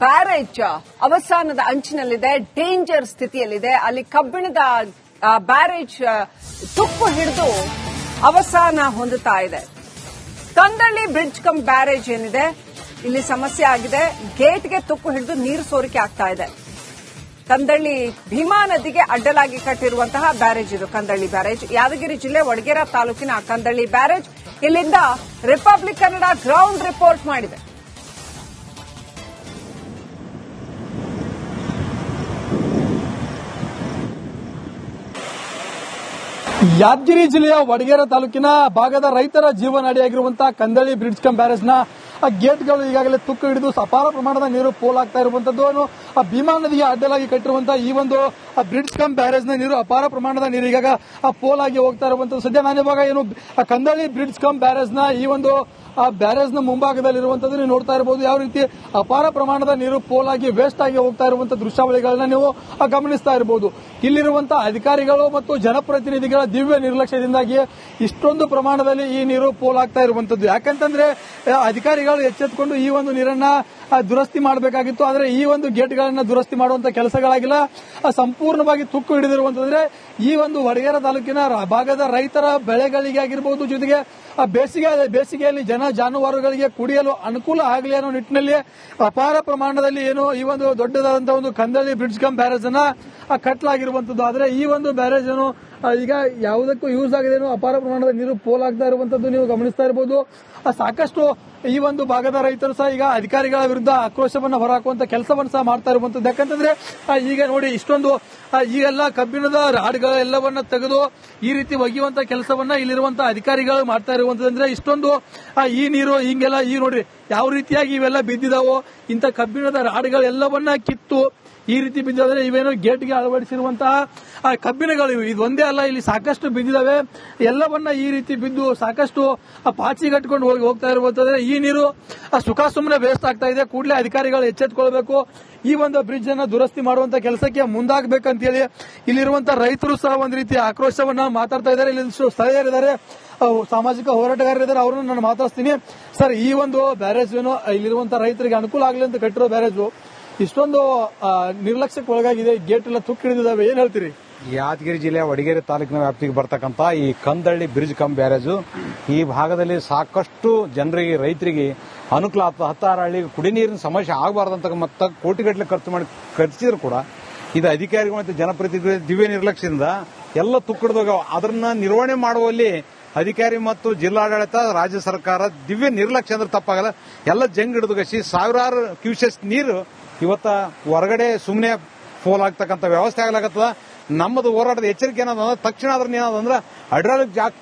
Barrage ಅವಸಾನದ ಅಂಚಿನಲ್ಲಿದೆ, danger ಸ್ಥಿತಿಯಲ್ಲಿದೆ. ಅಲ್ಲಿ ಕಬ್ಬಿಣದ ಬ್ಯಾರೇಜ್ ತುಕ್ಕು ಹಿಡಿದು ಅವಸಾನ ಹೊಂದುತ್ತಾ ಇದೆ. ಕಂದಳ್ಳಿ ಬ್ರಿಡ್ಜ್ ಕಮ್ ಬ್ಯಾರೇಜ್ ಏನಿದೆ ಇಲ್ಲಿ ಸಮಸ್ಯೆ ಆಗಿದೆ. ಗೇಟ್ಗೆ ತುಕ್ಕು ಹಿಡಿದು ನೀರು ಸೋರಿಕೆ ಆಗ್ತಾ ಇದೆ. ಕಂದಳ್ಳಿ ಭೀಮಾ ನದಿಗೆ ಅಡ್ಡಲಾಗಿ ಕಟ್ಟಿರುವಂತಹ ಬ್ಯಾರೇಜ್ ಇದು ಕಂದಳ್ಳಿ ಬ್ಯಾರೇಜ್. ಯಾದಗಿರಿ ಜಿಲ್ಲೆ ವಡಗೇರಾ ತಾಲೂಕಿನ ಕಂದಳ್ಳಿ ಬ್ಯಾರೇಜ್. ಇಲ್ಲಿಂದ ರಿಪಬ್ಲಿಕ್ ಕನ್ನಡ ಗ್ರೌಂಡ್ ರಿಪೋರ್ಟ್ ಮಾಡಿದೆ. ಯಾದಗಿರಿ ಜಿಲ್ಲೆಯ ವಡಗೇರಾ ತಾಲೂಕಿನ ಭಾಗದ ರೈತರ ಜೀವನಾಡಿಯಾಗಿರುವಂತಹ ಕಂದಳ್ಳಿ ಬ್ರಿಡ್ಜ್ ಕಮ್ ಬ್ಯಾರೇಜ್ನ ಗೇಟ್ಗಳು ಈಗಾಗಲೇ ತುಕ್ಕು ಹಿಡಿದು ಅಪಾರ ಪ್ರಮಾಣದ ನೀರು ಪೋಲಾಗ್ತಾ ಇರುವಂತದ್ದು. ಭೀಮಾ ನದಿಗೆ ಅಡ್ಡಲಾಗಿ ಕಟ್ಟಿರುವಂತಹ ಈ ಒಂದು ಬ್ರಿಡ್ಜ್ ಕಮ್ ಬ್ಯಾರೇಜ್ನ ನೀರು ಅಪಾರ ಪ್ರಮಾಣದ ನೀರು ಈಗಾಗ ಪೋಲಾಗಿ ಹೋಗ್ತಾ ಇರುವಂತದ್ದು. ಸದ್ಯ ನಾನಿವಾಗ ಏನು ಕಂದಳ್ಳಿ ಬ್ರಿಡ್ಜ್ ಕಮ್ ಬ್ಯಾರೇಜ್ನ ಈ ಒಂದು ಬ್ಯಾರೇಜ್ನ ಮುಂಭಾಗದಲ್ಲಿರುವಂತದ್ದು ನೀವು ನೋಡ್ತಾ ಇರಬಹುದು. ಯಾವ ರೀತಿ ಅಪಾರ ಪ್ರಮಾಣದ ನೀರು ಪೋಲಾಗಿ ವೇಸ್ಟ್ ಆಗಿ ಹೋಗ್ತಾ ಇರುವಂತಹ ದೃಶ್ಯಾವಳಿಗಳನ್ನ ನೀವು ಗಮನಿಸ್ತಾ ಇರಬಹುದು. ಇಲ್ಲಿರುವಂತಹ ಅಧಿಕಾರಿಗಳು ಮತ್ತು ಜನಪ್ರತಿನಿಧಿಗಳ ದಿವ್ಯ ನಿರ್ಲಕ್ಷ್ಯದಿಂದಾಗಿ ಇಷ್ಟೊಂದು ಪ್ರಮಾಣದಲ್ಲಿ ಈ ನೀರು ಪೋಲಾಗ್ತಾ ಇರುವಂತದ್ದು. ಯಾಕಂತಂದ್ರೆ ಅಧಿಕಾರಿಗಳು ಎಚ್ಚೆತ್ತುಕೊಂಡು ಈ ಒಂದು ನೀರನ್ನ ದುರಸ್ತಿ ಮಾಡಬೇಕಾಗಿತ್ತು. ಆದರೆ ಈ ಒಂದು ಗೇಟ್ಗಳನ್ನ ದುರಸ್ತಿ ಮಾಡುವಂತ ಕೆಲಸಗಳಾಗಿಲ್ಲ. ಸಂಪೂರ್ಣವಾಗಿ ತುಕ್ಕು ಹಿಡಿದಿರುವಂತಂದ್ರೆ ಈ ಒಂದು ವಡಗೇರಾ ತಾಲೂಕಿನ ಭಾಗದ ರೈತರ ಬೆಳೆಗಳಿಗೆ ಆಗಿರಬಹುದು, ಜೊತೆಗೆ ಬೇಸಿಗೆಯಲ್ಲಿ ಜಾನುವಾರುಗಳಿಗೆ ಕುಡಿಯಲು ಅನುಕೂಲ ಆಗಲಿ ಅನ್ನೋ ನಿಟ್ಟಿನಲ್ಲಿ ಅಪಾರ ಪ್ರಮಾಣದಲ್ಲಿ ಏನು ಈ ಒಂದು ದೊಡ್ಡದಾದಂತಹ ಒಂದು ಕಂದಳ್ಳಿ ಬ್ರಿಡ್ಜ್ ಕಮ್ ಬ್ಯಾರೇಜ್ ಅನ್ನ ಕಟ್ಟಲಾಗಿರುವಂತದ್ದು. ಆದರೆ ಈ ಒಂದು ಬ್ಯಾರೇಜ್ ಅನ್ನು ಈಗ ಯಾವುದಕ್ಕೂ ಯೂಸ್ ಆಗದೇನು ಅಪಾರ ಪ್ರಮಾಣದ ನೀರು ಪೋಲಾಗ್ತಾ ಇರುವಂತದ್ದು ನೀವು ಗಮನಿಸ್ತಾ ಇರಬಹುದು. ಸಾಕಷ್ಟು ಈ ಒಂದು ಭಾಗದ ರೈತರು ಸಹ ಈಗ ಅಧಿಕಾರಿಗಳ ವಿರುದ್ಧ ಆಕ್ರೋಶವನ್ನು ಹೊರಹಾಕುವಂತ ಕೆಲಸವನ್ನು ಸಹ ಮಾಡ್ತಾ ಇರುವಂತದ್ದು. ಯಾಕಂತಂದ್ರೆ ಈಗ ನೋಡಿ ಇಷ್ಟೊಂದು ಈ ಎಲ್ಲ ಕಬ್ಬಿಣದ ರಾಡ್ಗಳೆಲ್ಲವನ್ನ ತೆಗೆದು ಈ ರೀತಿ ಒಗೆಯುವಂತ ಕೆಲಸವನ್ನ ಇಲ್ಲಿರುವಂತಹ ಅಧಿಕಾರಿಗಳು ಮಾಡ್ತಾ ಇರುವಂತಂದ್ರೆ ಇಷ್ಟೊಂದು ಈ ನೀರು ಹಿಂಗೆಲ್ಲ ಈ ನೋಡ್ರಿ ಯಾವ ರೀತಿಯಾಗಿ ಇವೆಲ್ಲ ಬಿದ್ದಿದಾವೋ, ಇಂಥ ಕಬ್ಬಿಣದ ರಾಡ್ಗಳೆಲ್ಲವನ್ನ ಕಿತ್ತು ಈ ರೀತಿ ಬಿದ್ದಿದ್ರೆ ಇವೇನು ಗೇಟ್ಗೆ ಅಳವಡಿಸಿರುವಂತಹ ಕಬ್ಬಿಣಗಳು ಇದೊಂದೇ ಅಲ್ಲ, ಇಲ್ಲಿ ಸಾಕಷ್ಟು ಬಿದ್ದಿದಾವೆ. ಎಲ್ಲವನ್ನ ಈ ರೀತಿ ಬಿದ್ದು ಸಾಕಷ್ಟು ಪಾಚಿ ಕಟ್ಕೊಂಡು ಹೋಗ್ತಾ ಇರುವಂತಂದ್ರೆ ಈ ನೀರು ಸುಖ ಸುಮ್ಮನೆ ವೇಸ್ಟ್ ಆಗ್ತಾ ಇದೆ. ಕೂಡಲೇ ಅಧಿಕಾರಿಗಳು ಎಚ್ಚೆತ್ತುಕೊಳ್ಬೇಕು. ಈ ಒಂದು ಬ್ರಿಡ್ಜ್ ಅನ್ನ ದುರಸ್ತಿ ಮಾಡುವಂತ ಕೆಲಸಕ್ಕೆ ಮುಂದಾಗಬೇಕಂತ ಹೇಳಿ ಇಲ್ಲಿರುವಂತಹ ರೈತರು ಸಹ ಒಂದ್ ರೀತಿ ಆಕ್ರೋಶವನ್ನ ಮಾತಾಡ್ತಾ ಇದ್ದಾರೆ. ಇಲ್ಲಿ ಸ್ಥಳೀಯರಿದ್ದಾರೆ, ಸಾಮಾಜಿಕ ಹೋರಾಟಗಾರರಿದ್ದಾರೆ, ಅವರನ್ನು ನಾನು ಮಾತಾಡ್ತೀನಿ. ಸರ್, ಈ ಒಂದು ಬ್ಯಾರೇಜ್ ಏನು ಇಲ್ಲಿರುವಂತಹ ರೈತರಿಗೆ ಅನುಕೂಲ ಆಗಲಿ ಅಂತ ಕಟ್ಟಿರೋ ಬ್ಯಾರೇಜು ಇಷ್ಟೊಂದು ನಿರ್ಲಕ್ಷ್ಯಕ್ಕೆ ಒಳಗಾಗಿದೆ, ಗೇಟ್ ಎಲ್ಲ ತುಕ್ಕು ಹಿಡಿದಿದ್ದಾವೆ, ಏನ್ ಹೇಳ್ತೀರಿ? ಯಾದಗಿರಿ ಜಿಲ್ಲೆಯ ವಡಗೇರಿ ತಾಲೂಕಿನ ವ್ಯಾಪ್ತಿಗೆ ಬರ್ತಕ್ಕಂಥ ಈ ಕಂದಳ್ಳಿ ಬ್ರಿಡ್ಜ್ ಕಮ್ ಬ್ಯಾರೇಜು ಈ ಭಾಗದಲ್ಲಿ ಸಾಕಷ್ಟು ಜನರಿಗೆ ರೈತರಿಗೆ ಅನುಕೂಲ ಆಗ್ತದೆ. ಹತ್ತಾರು ಹಳ್ಳಿಗೆ ಕುಡಿ ನೀರಿನ ಸಮಸ್ಯೆ ಆಗಬಾರ್ದಂತ ಮತ್ತೆ ಕೋಟಿಗಟ್ಟಲೆ ಖರ್ಚಿದ್ರು ಕೂಡ ಇದು ಅಧಿಕಾರಿಗಳು ಮತ್ತು ಜನಪ್ರತಿನಿಧಿಗಳ ದಿವ್ಯ ನಿರ್ಲಕ್ಷ್ಯದಿಂದ ಎಲ್ಲ ತುಕ್ಕಿಡ್ದೋಗ ಅದನ್ನ ನಿರ್ವಹಣೆ ಮಾಡುವಲ್ಲಿ ಅಧಿಕಾರಿ ಮತ್ತು ಜಿಲ್ಲಾಡಳಿತ, ರಾಜ್ಯ ಸರ್ಕಾರ ದಿವ್ಯ ನಿರ್ಲಕ್ಷ್ಯ ಅಂದ್ರೆ ತಪ್ಪಾಗಲ್ಲ. ಎಲ್ಲ ಜಂಗ್ ಹಿಡಿದುಗಸಿ ಸಾವಿರಾರು ಕ್ಯೂಸೆಸ್ ನೀರು ಇವತ್ತ ಹೊರಗಡೆ ಸುಮ್ಮನೆ ಪೋಲಾಗ್ತಕ್ಕಂಥ ವ್ಯವಸ್ಥೆ ಆಗ್ಲಾಗತ್ತದ. ನಮ್ಮದು ಹೋರಾಟದ ಎಚ್ಚರಿಕೆ ಏನದಂದ್ರೆ ತಕ್ಷಣ ಅದ್ರನ್ನ ಏನದಂದ್ರೆ ಹೈಡ್ರಾಲಿಕ್ ಜಾಕ್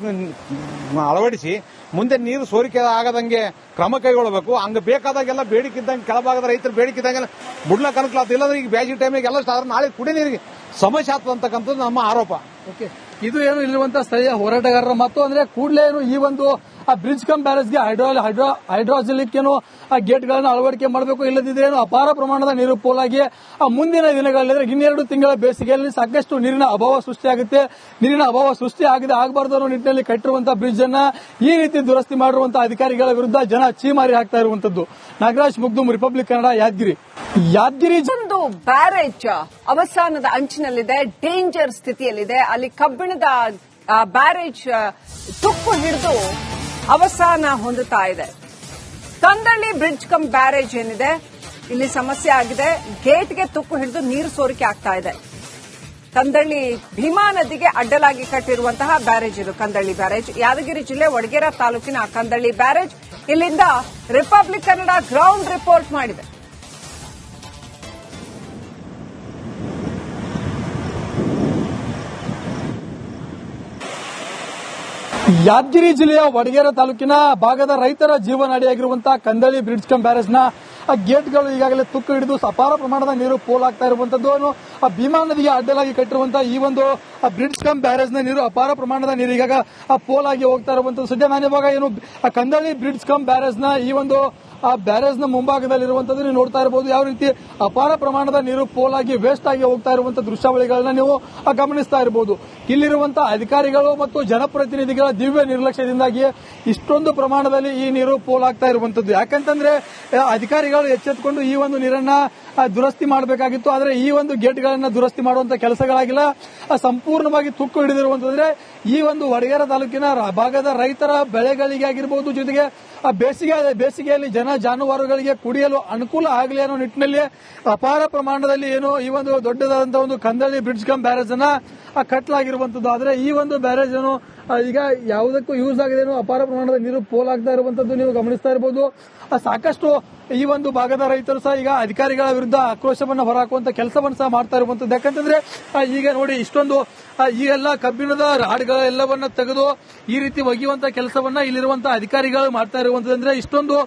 ಅಳವಡಿಸಿ ಮುಂದೆ ನೀರು ಸೋರಿಕೆ ಆಗದಂಗೆ ಕ್ರಮ ಕೈಗೊಳ್ಳಬೇಕು. ಹಂಗ ಬೇಕಾದಾಗೆಲ್ಲ ಬೇಡಿಕಿದ್ದಂಗೆ ಕೆಳಭಾಗದ ರೈತರು ಬೇಡಿಕಿದ್ದಂಗೆಲ್ಲ ಬಿಡ್ಲಕ್ ಅನುಕೂಲ. ಇಲ್ಲಾಂದ್ರೆ ಈಗ ಬೇಸಿಗೆ ಟೈಮಿಗೆ ಎಲ್ಲ ನಾಳೆ ಕುಡಿ ನೀರಿಗೆ ಸಮಸ್ಯೆ ಆಗ್ತದೆ ಅಂತಕ್ಕಂಥದ್ದು ನಮ್ಮ ಆರೋಪ. ಓಕೆ, ಇದು ಏನು ಇಲ್ಲಿರುವಂತಹ ಸ್ಥಳೀಯ ಹೋರಾಟಗಾರರ ಮತ್ತು ಅಂದ್ರೆ ಕೂಡಲೇ ಏನು ಈ ಒಂದು ಬ್ರಿಡ್ಜ್ ಕಮ್ ಬ್ಯಾರೇಜ್ಗೆ ಹೈಡ್ರಾಜಿಲಿಕ್ ಏನು ಗೇಟ್ಗಳನ್ನು ಅಳವಡಿಕೆ ಮಾಡಬೇಕು. ಇಲ್ಲದಿದ್ರೆ ಏನು ಅಪಾರ ಪ್ರಮಾಣದ ನೀರು ಪೋಲಾಗಿ ಮುಂದಿನ ದಿನಗಳಲ್ಲಿ ಇನ್ನೆರಡು ತಿಂಗಳ ಬೇಸಿಗೆಯಲ್ಲಿ ಸಾಕಷ್ಟು ನೀರಿನ ಅಭಾವ ಸೃಷ್ಟಿಯಾಗುತ್ತೆ. ನೀರಿನ ಅಭಾವ ಸೃಷ್ಟಿ ಆಗಬಾರದು ಅನ್ನೋ ನಿಟ್ಟಿನಲ್ಲಿ ಕಟ್ಟಿರುವಂತಹ ಬ್ರಿಡ್ಜ್ ಅನ್ನ ಈ ರೀತಿ ದುರಸ್ತಿ ಮಾಡಿರುವಂತಹ ಅಧಿಕಾರಿಗಳ ವಿರುದ್ಧ ಜನ ಚೀಮಾರಿ ಹಾಕ್ತಾ ಇರುವಂತದ್ದು. ನಾಗರಾಜ್ ಮುಗ್ದುಮ್, ರಿಪಬ್ಲಿಕ್ ಕನ್ನಡ, ಯಾದಗಿರಿ. ಒಂದು ಬ್ಯಾರೇಜ್ ಅವಸಾನದ ಅಂಚಿನಲ್ಲಿದೆ, ಡೇಂಜರ್ ಸ್ಥಿತಿಯಲ್ಲಿದೆ. ಅಲ್ಲಿ ಕಬ್ಬಿಣದ ಬ್ಯಾರೇಜ್ ತುಕ್ಕು ಹಿಡಿದು ಅವಸಾನ ಹೊಂದುತ್ತಾ ಇದೆ. ಕಂದಳ್ಳಿ ಬ್ರಿಡ್ಜ್ ಕಮ್ ಬ್ಯಾರೇಜ್ ಏನಿದೆ ಇಲ್ಲಿ ಸಮಸ್ಯೆ ಆಗಿದೆ. ಗೇಟ್ಗೆ ತುಕ್ಕು ಹಿಡಿದು ನೀರು ಸೋರಿಕೆ ಆಗ್ತಾ ಇದೆ. ಕಂದಳ್ಳಿ ಭೀಮಾ ನದಿಗೆ ಅಡ್ಡಲಾಗಿ ಕಟ್ಟಿರುವಂತಹ ಬ್ಯಾರೇಜ್ ಇದು ಕಂದಳ್ಳಿ ಬ್ಯಾರೇಜ್. ಯಾದಗಿರಿ ಜಿಲ್ಲೆ ವಡಗೇರಾ ತಾಲೂಕಿನ ಕಂದಳ್ಳಿ ಬ್ಯಾರೇಜ್. ಇಲ್ಲಿಂದ ರಿಪಬ್ಲಿಕ್ ಕನ್ನಡ ಗ್ರೌಂಡ್ ರಿಪೋರ್ಟ್ ಮಾಡಿದೆ. ಯಾದಗಿರಿ ಜಿಲ್ಲೆಯ ವಡಗೇರಾ ತಾಲೂಕಿನ ಭಾಗದ ರೈತರ ಜೀವನಾಡಿಯಾಗಿರುವಂತಹ ಕಂದಳ್ಳಿ ಬ್ರಿಡ್ಜ್ ಕಮ್ ಬ್ಯಾರೇಜ್ನ ಗೇಟ್ಗಳು ಈಗಾಗಲೇ ತುಕ್ಕು ಹಿಡಿದು ಅಪಾರ ಪ್ರಮಾಣದ ನೀರು ಪೋಲಾಗ್ತಾ ಇರುವಂತದ್ದು. ಭೀಮಾ ನದಿಗೆ ಅಡ್ಡಲಾಗಿ ಕಟ್ಟಿರುವಂತಹ ಈ ಒಂದು ಬ್ರಿಡ್ಜ್ ಕಮ್ ಬ್ಯಾರೇಜ್ನ ನೀರು ಅಪಾರ ಪ್ರಮಾಣದ ನೀರು ಈಗಾಗ ಪೋಲಾಗಿ ಹೋಗ್ತಾ ಇರುವಂತದ್ದು. ಸದ್ಯ ನಾನಿವಾಗ ಏನು ಕಂದಳ್ಳಿ ಬ್ರಿಡ್ಜ್ ಕಮ್ ಬ್ಯಾರೇಜ್ನ ಈ ಒಂದು ಬ್ಯಾರೇಜ್ನ ಮುಂಭಾಗದಲ್ಲಿರುವಂತದ್ದು ನೀವು ನೋಡ್ತಾ ಇರಬಹುದು. ಯಾವ ರೀತಿ ಅಪಾರ ಪ್ರಮಾಣದ ನೀರು ಪೋಲಾಗಿ ವೇಸ್ಟ್ ಆಗಿ ಹೋಗ್ತಾ ಇರುವಂತಹ ದೃಶ್ಯಾವಳಿಗಳನ್ನ ನೀವು ಗಮನಿಸ್ತಾ ಇರಬಹುದು. ಇಲ್ಲಿರುವಂತಹ ಅಧಿಕಾರಿಗಳು ಮತ್ತು ಜನಪ್ರತಿನಿಧಿಗಳ ದಿವ್ಯ ನಿರ್ಲಕ್ಷ್ಯದಿಂದಾಗಿ ಇಷ್ಟೊಂದು ಪ್ರಮಾಣದಲ್ಲಿ ಈ ನೀರು ಪೋಲಾಗ್ತಾ ಇರುವಂತದ್ದು. ಯಾಕಂತಂದ್ರೆ ಅಧಿಕಾರಿಗಳು ಎಚ್ಚೆತ್ತುಕೊಂಡು ಈ ಒಂದು ನೀರನ್ನ ದುರಸ್ತಿ ಮಾಡಬೇಕಾಗಿತ್ತು. ಆದರೆ ಈ ಒಂದು ಗೇಟ್ಗಳನ್ನ ದುರಸ್ತಿ ಮಾಡುವಂತ ಕೆಲಸಗಳಾಗಿಲ್ಲ. ಸಂಪೂರ್ಣವಾಗಿ ತುಕ್ಕು ಹಿಡಿದಿರುವಂತಂದ್ರೆ ಈ ಒಂದು ವಡಗೇರ ತಾಲೂಕಿನ ಭಾಗದ ರೈತರ ಬೆಳೆಗಳಿಗೆ ಆಗಿರಬಹುದು, ಜೊತೆಗೆ ಬೇಸಿಗೆಯಲ್ಲಿ ಜನ ಜಾನುವಾರುಗಳಿಗೆ ಕುಡಿಯಲು ಅನುಕೂಲ ಆಗಲಿ ಅನ್ನೋ ನಿಟ್ಟಿನಲ್ಲಿ ಅಪಾರ ಪ್ರಮಾಣದಲ್ಲಿ ಏನು ಈ ಒಂದು ದೊಡ್ಡದಾದಂತಹ ಒಂದು ಕಂದಳಿ ಬ್ರಿಡ್ಜ್ ಕಮ್ ಬ್ಯಾರೇಜ್ ಅನ್ನ ಕಟ್ಟಲಾಗಿರುವಂತದ್ದು. ಆದರೆ ಈ ಒಂದು ಬ್ಯಾರೇಜ್ ಅನ್ನು ಈಗ ಯಾವುದಕ್ಕೂ ಯೂಸ್ ಆಗದೇನೋ ಅಪಾರ ಪ್ರಮಾಣದ ನೀರು ಪೋಲಾಗ್ತಾ ಇರುವಂತದ್ದು ನೀವು ಗಮನಿಸ್ತಾ ಇರಬಹುದು. ಸಾಕಷ್ಟು ಈ ಒಂದು ಭಾಗದ ರೈತರು ಸಹ ಈಗ ಅಧಿಕಾರಿಗಳ ವಿರುದ್ಧ ಆಕ್ರೋಶವನ್ನು ಹೊರಹಾಕುವಂತ ಕೆಲಸವನ್ನು ಸಹ ಮಾಡ್ತಾ ಇರುವಂತದ್ದು. ಯಾಕಂತಂದ್ರೆ ಈಗ ನೋಡಿ ಇಷ್ಟೊಂದು ಈ ಎಲ್ಲ ಕಬ್ಬಿಣದ ರಾಡ್ಗಳೆಲ್ಲವನ್ನ ತೆಗೆದು ಈ ರೀತಿ ಒಗೆಯುವಂತ ಕೆಲಸವನ್ನ ಇಲ್ಲಿರುವಂತಹ ಅಧಿಕಾರಿಗಳು ಮಾಡ್ತಾ ಇರುವಂತಂದ್ರೆ ಇಷ್ಟೊಂದು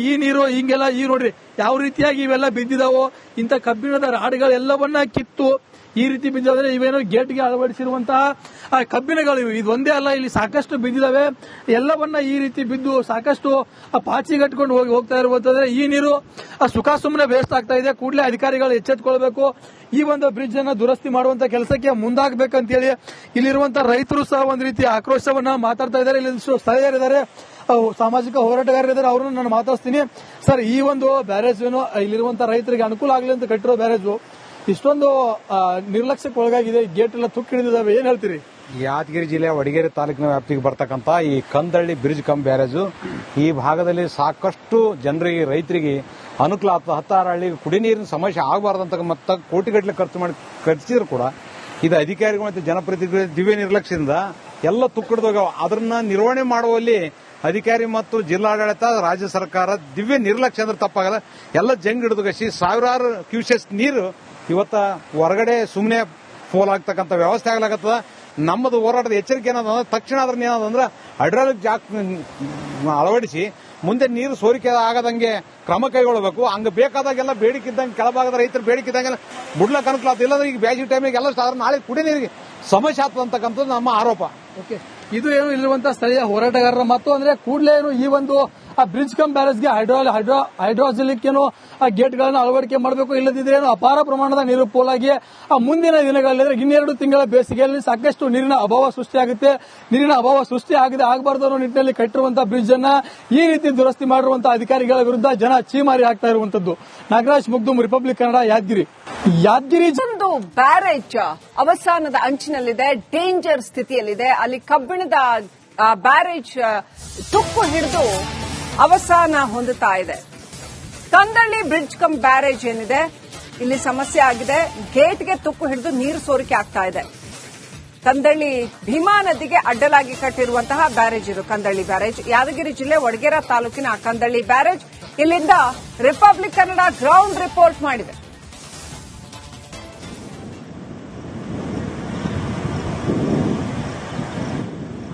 ಈ ನೀರು ಹಿಂಗೆಲ್ಲ ಈ ನೋಡ್ರಿ ಯಾವ ರೀತಿಯಾಗಿ ಇವೆಲ್ಲ ಬಿದ್ದಿದಾವೋ, ಇಂಥ ಕಬ್ಬಿಣದ ರಾಡ್ಗಳೆಲ್ಲವನ್ನ ಕಿತ್ತು ಈ ರೀತಿ ಬಿದ್ದಿದ್ರೆ ಇವೇನೋ ಗೇಟ್ಗೆ ಅಳವಡಿಸಿರುವಂತಹ ಕಬ್ಬಿಣಗಳು ಇದೊಂದೇ ಅಲ್ಲ, ಇಲ್ಲಿ ಸಾಕಷ್ಟು ಬಿದ್ದಿದಾವೆ. ಎಲ್ಲವನ್ನ ಈ ರೀತಿ ಬಿದ್ದು ಸಾಕಷ್ಟು ಪಾಚಿ ಕಟ್ಕೊಂಡು ಹೋಗ್ತಾ ಇರುವಂತಂದ್ರೆ ಈ ನೀರು ಸುಖ ಸುಮ್ಮನೆ ವೇಸ್ಟ್ ಆಗ್ತಾ ಇದೆ. ಕೂಡಲೇ ಅಧಿಕಾರಿಗಳು ಎಚ್ಚೆತ್ತುಕೊಳ್ಬೇಕು, ಈ ಒಂದು ಬ್ರಿಡ್ಜ್ ಅನ್ನ ದುರಸ್ತಿ ಮಾಡುವಂತ ಕೆಲಸಕ್ಕೆ ಮುಂದಾಗಬೇಕಂತೇಳಿ ಇಲ್ಲಿರುವಂತಹ ರೈತರು ಸಹ ಒಂದು ರೀತಿ ಆಕ್ರೋಶವನ್ನ ಮಾತಾಡ್ತಾ ಇದ್ದಾರೆ. ಇಲ್ಲಿ ಸ್ಥಳೀಯರಿದ್ದಾರೆ, ಸಾಮಾಜಿಕ ಹೋರಾಟಗಾರರಿದ್ದಾರೆ, ಅವ್ರನ್ನ ನಾನು ಮಾತಾಡ್ತೀನಿ. ಸರ್, ಈ ಒಂದು ಬ್ಯಾರೇಜ್ ಏನು ಇಲ್ಲಿರುವಂತಹ ರೈತರಿಗೆ ಅನುಕೂಲ ಆಗಲಿ ಅಂತ ಕಟ್ಟಿರೋ ಬ್ಯಾರೇಜ್ ಇಷ್ಟೊಂದು ನಿರ್ಲಕ್ಷ್ಯಕ್ಕೆ ಒಳಗಾಗಿದೆ, ಗೇಟ್ ಎಲ್ಲ ತುಕ್ಕು ಹಿಡಿದಿದ್ದಾವೆ, ಏನ್ ಹೇಳ್ತೀರಿ? ಯಾದಗಿರಿ ಜಿಲ್ಲೆಯ ವಡಗೇರಿ ತಾಲೂಕಿನ ವ್ಯಾಪ್ತಿಗೆ ಬರ್ತಕ್ಕಂಥ ಈ ಕಂದಳ್ಳಿ ಬ್ರಿಡ್ಜ್ ಕಮ್ ಬ್ಯಾರೇಜು ಈ ಭಾಗದಲ್ಲಿ ಸಾಕಷ್ಟು ಜನರಿಗೆ, ರೈತರಿಗೆ ಅನುಕೂಲ ಆಗ್ತದೆ. ಹತ್ತಾರು ಹಳ್ಳಿಗೆ ಕುಡಿ ನೀರಿನ ಸಮಸ್ಯೆ ಆಗಬಾರ್ದಂತ ಮತ್ತೆ ಕೋಟಿಗಟ್ಟಲೆ ಖರ್ಚು ಮಾಡಿ ಕಟ್ಟಿಸಿದ್ರು ಕೂಡ ಇದು ಅಧಿಕಾರಿಗಳು ಮತ್ತು ಜನಪ್ರತಿನಿಧಿಗಳ ದಿವ್ಯ ನಿರ್ಲಕ್ಷ್ಯದಿಂದ ಎಲ್ಲ ತುಕ್ಕಿಡ್ದೋಗ್ಯಾವ. ಅದನ್ನ ನಿರ್ವಹಣೆ ಮಾಡುವಲ್ಲಿ ಅಧಿಕಾರಿ ಮತ್ತು ಜಿಲ್ಲಾಡಳಿತ, ರಾಜ್ಯ ಸರ್ಕಾರ ದಿವ್ಯ ನಿರ್ಲಕ್ಷ್ಯ ಅಂದ್ರೆ ತಪ್ಪಾಗಲ್ಲ. ಎಲ್ಲ ಜಂಗ್ ಹಿಡಿದುಗಸಿ ಸಾವಿರಾರು ಕ್ಯೂಸೆಸ್ ನೀರು ಇವತ್ತ ಹೊರಗಡೆ ಸುಮ್ಮನೆ ಪೋಲಾಗ್ತಕ್ಕಂಥ ವ್ಯವಸ್ಥೆ ಆಗ್ಲಾಗತ್ತದ. ನಮ್ಮದು ಹೋರಾಟದ ಎಚ್ಚರಿಕೆ ಏನದಂದ್ರೆ ತಕ್ಷಣ ಅದ್ರನ್ನ ಏನದಂದ್ರೆ ಹೈಡ್ರಾಲಿಕ್ ಜಾಕ್ ಅಳವಡಿಸಿ ಮುಂದೆ ನೀರು ಸೋರಿಕೆ ಆಗದಂಗೆ ಕ್ರಮ ಕೈಗೊಳ್ಳಬೇಕು. ಹಂಗ ಬೇಕಾದಾಗೆಲ್ಲ ಬೇಡಿಕೆ ಇದ್ದಂಗೆ ಕೆಳಭಾಗದ ರೈತರು ಬೇಡಿಕೆ ಇದ್ದಂಗೆಲ್ಲ ಬಿಡ್ಲಕ್ಕೆ ಅನುಕೂಲ ಆಗ್ತದೆ. ಇಲ್ಲಂದ್ರೆ ಈಗ ಬೇಸಿಗೆ ಟೈಮಿಗೆ ಎಲ್ಲ ನಾಳೆ ಕುಡಿ ನೀರಿಗೆ ಸಮಸ್ಯೆ ಆಗ್ತದೆ ಅಂತಕ್ಕಂಥದ್ದು ನಮ್ಮ ಆರೋಪ. ಓಕೆ, ಇದು ಏನು ಇಲ್ಲಿರುವಂತಹ ಸ್ಥಳೀಯ ಹೋರಾಟಗಾರರ ಮತ್ತು ಅಂದ್ರೆ ಕೂಡಲೇ ಏನು ಈ ಒಂದು ಬ್ರಿಡ್ಜ್ ಕಮ್ ಬ್ಯಾರೇಜ್ಗೆ ಹೈಡ್ರಾಜಿಲಿಕ್ ಏನು ಗೇಟ್ ಗಳನ್ನ ಅಳವಡಿಕೆ ಮಾಡಬೇಕು. ಇಲ್ಲದಿದ್ರೆ ಏನು ಅಪಾರ ಪ್ರಮಾಣದ ನೀರು ಪೋಲಾಗಿ ಮುಂದಿನ ದಿನಗಳಲ್ಲಿ ಇನ್ನೆರಡು ತಿಂಗಳ ಬೇಸಿಗೆಯಲ್ಲಿ ಸಾಕಷ್ಟು ನೀರಿನ ಅಭಾವ ಸೃಷ್ಟಿಯಾಗುತ್ತೆ. ನೀರಿನ ಅಭಾವ ಸೃಷ್ಟಿ ಆಗಬಾರದು ಅನ್ನೋ ನಿಟ್ಟಿನಲ್ಲಿ ಕಟ್ಟಿರುವಂತಹ ಬ್ರಿಡ್ಜ್ ಅನ್ನ ಈ ರೀತಿ ದುರಸ್ತಿ ಮಾಡಿರುವಂತಹ ಅಧಿಕಾರಿಗಳ ವಿರುದ್ಧ ಜನ ಚೀಮಾರಿ ಹಾಕ್ತಾ ಇರುವಂತದ್ದು. ನಾಗರಾಜ್ ಮುಗ್ದುಂ, ರಿಪಬ್ಲಿಕ್ ಕನ್ನಡ, ಯಾದಗಿರಿ. ಒಂದು ಬ್ಯಾರೇಜ್ ಅವಸಾನದ ಅಂಚಿನಲ್ಲಿದೆ, ಡೇಂಜರ್ ಸ್ಥಿತಿಯಲ್ಲಿದೆ. ಅಲ್ಲಿ ಕಬ್ಬಿಣದ ಬ್ಯಾರೇಜ್ ತುಕ್ಕು ಹಿಡಿದು ಅವಸಾನ ಹೊಂದುತ್ತಾ ಇದೆ. ಕಂದಳ್ಳಿ ಬ್ರಿಡ್ಜ್ ಕಮ್ ಬ್ಯಾರೇಜ್ ಏನಿದೆ ಇಲ್ಲಿ ಸಮಸ್ಯೆ ಆಗಿದೆ. ಗೇಟ್ಗೆ ತುಕ್ಕು ಹಿಡಿದು ನೀರು ಸೋರಿಕೆ ಆಗ್ತಾ ಇದೆ. ಕಂದಳ್ಳಿ ಭೀಮಾ ನದಿಗೆ ಅಡ್ಡಲಾಗಿ ಕಟ್ಟಿರುವಂತಹ ಬ್ಯಾರೇಜ್ ಇದು ಕಂದಳ್ಳಿ ಬ್ಯಾರೇಜ್. ಯಾದಗಿರಿ ಜಿಲ್ಲೆ ವಡಗೇರ ತಾಲೂಕಿನ ಕಂದಳ್ಳಿ ಬ್ಯಾರೇಜ್. ಇಲ್ಲಿಂದ ರಿಪಬ್ಲಿಕ್ ಕನ್ನಡ ಗ್ರೌಂಡ್ ರಿಪೋರ್ಟ್ ಮಾಡಿದೆ.